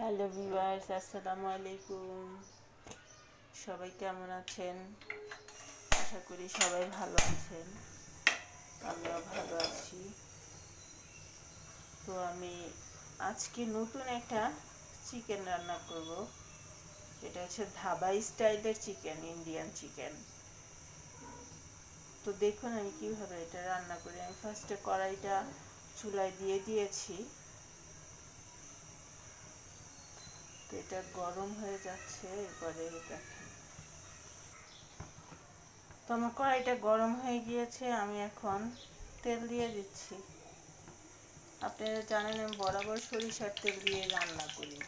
Hello viewers, আসসালামু আলাইকুম। সবাই কেমন আছেন? আশা করি সবাই ভালো আছেন। আমিও ভালো আছি। তো আমি আজকে নতুন একটা চিকেন রান্না করব। এটা হচ্ছে ধাবাই স্টাইলের চিকেন, ইন্ডিয়ান চিকেন। তো দেখুন আমি কিভাবে এটা রান্না করি। আমি ফার্স্টে কড়াইটা চুলায় দিয়ে দিয়েছি। তো এটা গরম হয়ে যাচ্ছে। এরপরে দেখেন, তো আমার কড়াইটা গরম হয়ে গিয়েছে। আমি এখন তেল দিয়ে দিচ্ছি। আপনারা জানেন আমি বরাবর সরিষার তেল দিয়ে রান্না করি।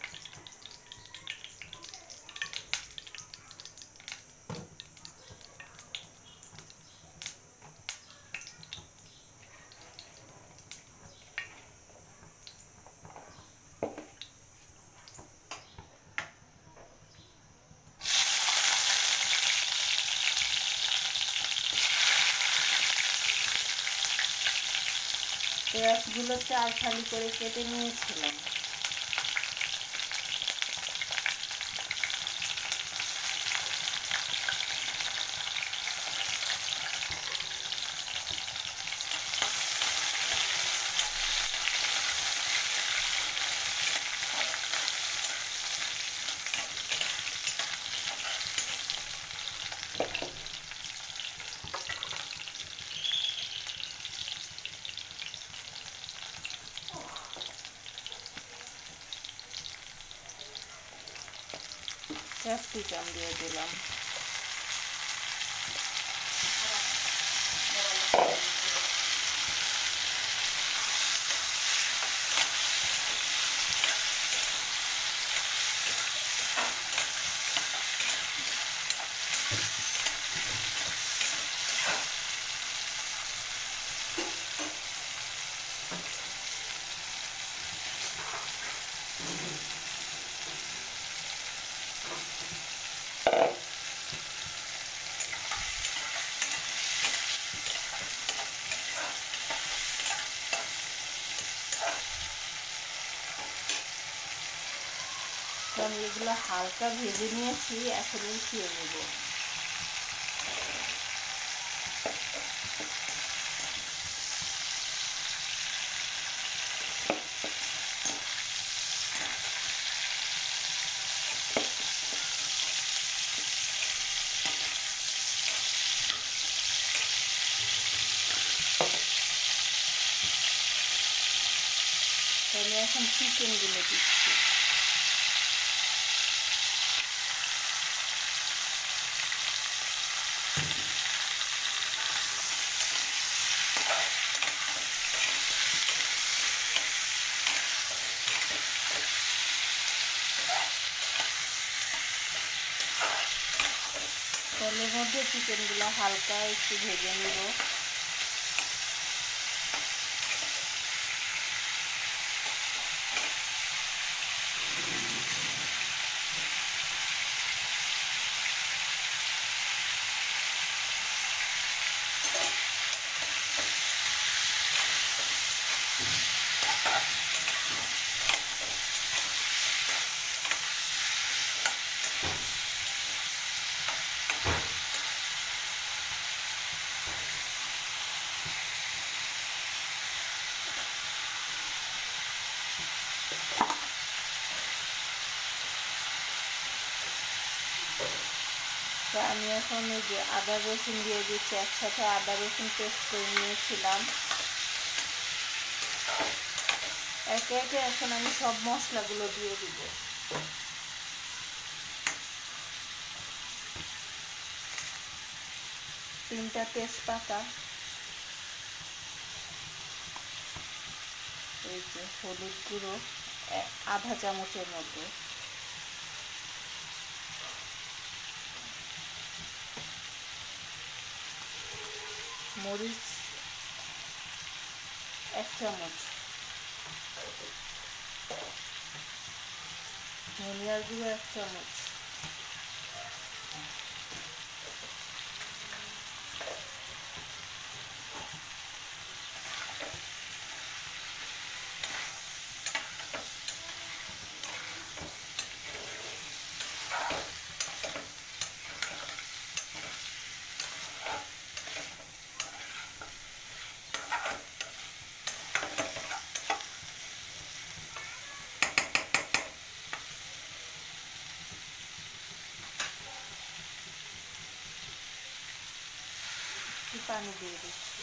পেঁয়াজগুলো 4 ফালি করে কেটে নিয়েছিলাম। ক্যাপসিকাম দিয়ে দিলাম। তো আমি এগুলো হালকা ভেজে নিয়েছি, এখন উঠিয়ে নেব। তো আমি এখন চিকেনগুলো দিচ্ছি। তেলের মধ্যে চিকেনগুলো হালকা একটু ভেজে নেব। তো আমি এখন এই যে আদা রসুন দিয়ে দিচ্ছি। একসাথে আদা রসুন পেস্ট করে নিয়েছিলাম। একে একে এখন আমি সব মশলাগুলো দিয়ে দিব। 3টা তেজপাতা, এই যে হলুদ গুঁড়ো আধা চামচের মতো, মরিচ 1 চামচ, ধনিয়ার গুঁড়ো 1 চামচ, পানি দিয়ে দিচ্ছি।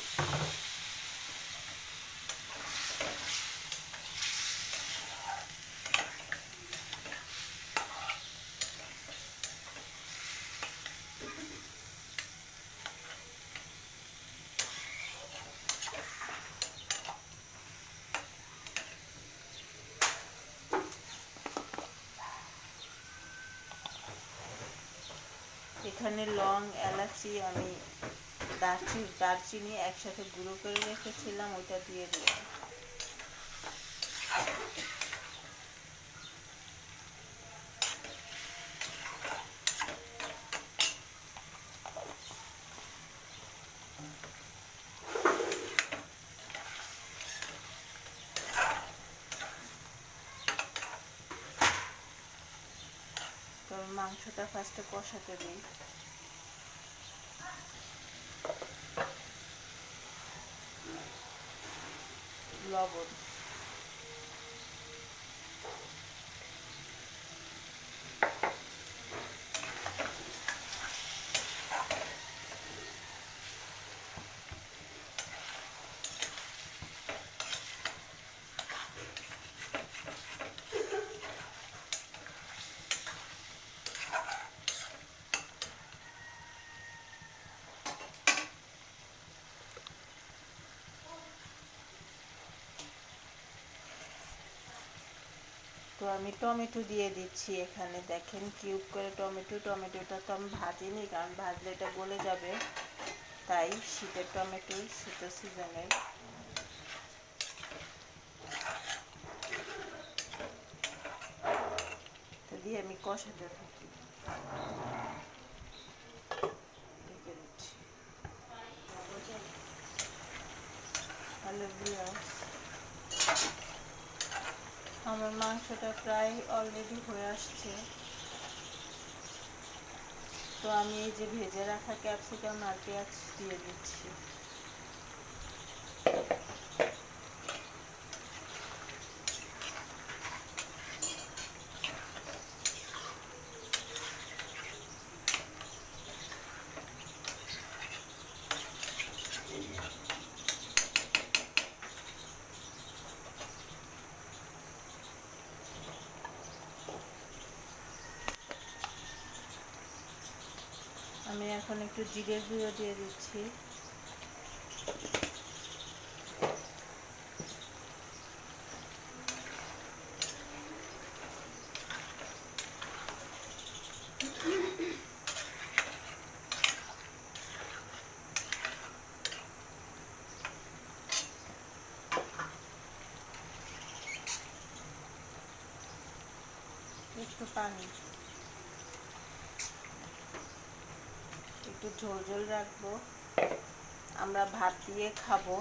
এখানে লং, এলাচি, আমি দারচিনি একসাথে গুঁড়ো করে রেখেছিলাম, ওটা দিয়ে দিলাম। তো মাংসটা ফার্স্টে কষাতে দিই। লবণ, তো আমি টমেটো দিয়ে দিচ্ছি এখানে। দেখেন কিউব করে টমেটোটা তো আমি ভাজিনি, কারণ ভাজলে এটা গলে যাবে, তাই শীতের টমেটো, শীতের সিজনের। তো দিয়ে আমি কষাতে থাকি। হ্যালো ভিউয়ার্স, আমার মাংসটা প্রায় অলরেডি হয়ে আসছে। তো আমি এই যে ভেজে রাখা ক্যাপসিকাম আর পেঁয়াজ দিয়ে দিচ্ছি। আমি এখন একটু জিরের গুঁড়ো দিয়ে দিচ্ছি। একটু পানি, একটু ঝোল ঝোল রাখবো। আমরা ভাত দিয়ে খাবো,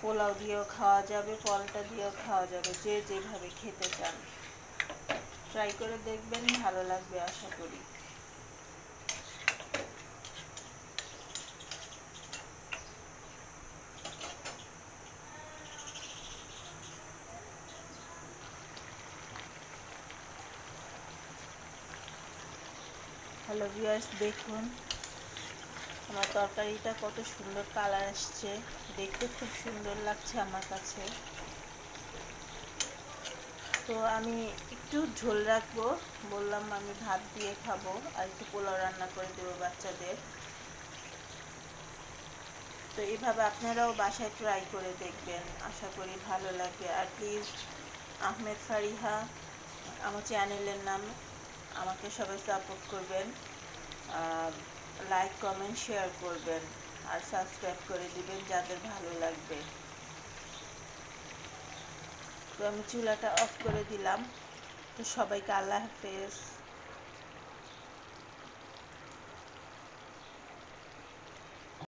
পোলাও দিয়েও খাওয়া যাবে, পরোটা দিয়েও খাওয়া যাবে, যে যেভাবে খেতে চান। ট্রাই করে দেখবেন, ভালো লাগবে আশা করি। হ্যালো ভিউয়ার্স, দেখুন আমার তরকারিটা কত সুন্দর কালার আসছে, দেখতে খুব সুন্দর লাগছে আমার কাছে। তো আমি একটু ঝোল রাখবো, বললাম আমি ভাত দিয়ে খাবো, আর একটু পোলাও রান্না করে দেবো বাচ্চাদের। তো এইভাবে আপনারাও বাসায় ট্রাই করে দেখবেন, আশা করি ভালো লাগবে। আর প্লিজ আহমেদ ফারিহা আমার চ্যানেলের নাম, আমাকে সবাই সাপোর্ট করবেন, লাইক কমেন্ট শেয়ার করবেন, আর সাবস্ক্রাইব করে দিবেন যাদের ভালো লাগবে। তো আমি চুলাটা অফ করে দিলাম। তো সবাইকে আল্লাহ হাফেজ।